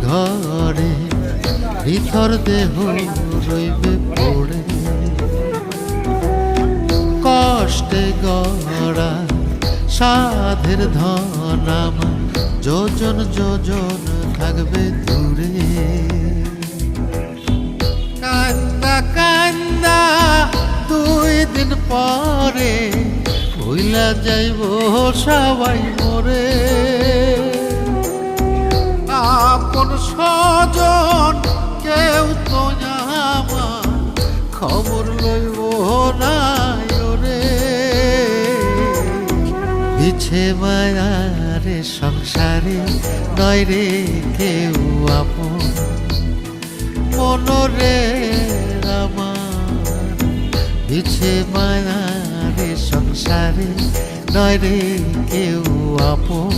ঘরে ভিতর দেহ রইবে পড়ে। কষ্টে গড়া সাধের ধন আমার যোজন যোজন থাকবে দূরে। কান্দা কান্দা 2 দিন পরে ভুইলা যাইব সবাই মোরে। আপন স্বজন কেউ তো আমার খবর লইব না ওরে। বিছে মায়ারে সংসারে নয় রে কেউ আপন মনরে আমার। বিছে মায়ারে সংসারে নয় রে কেউ আপন।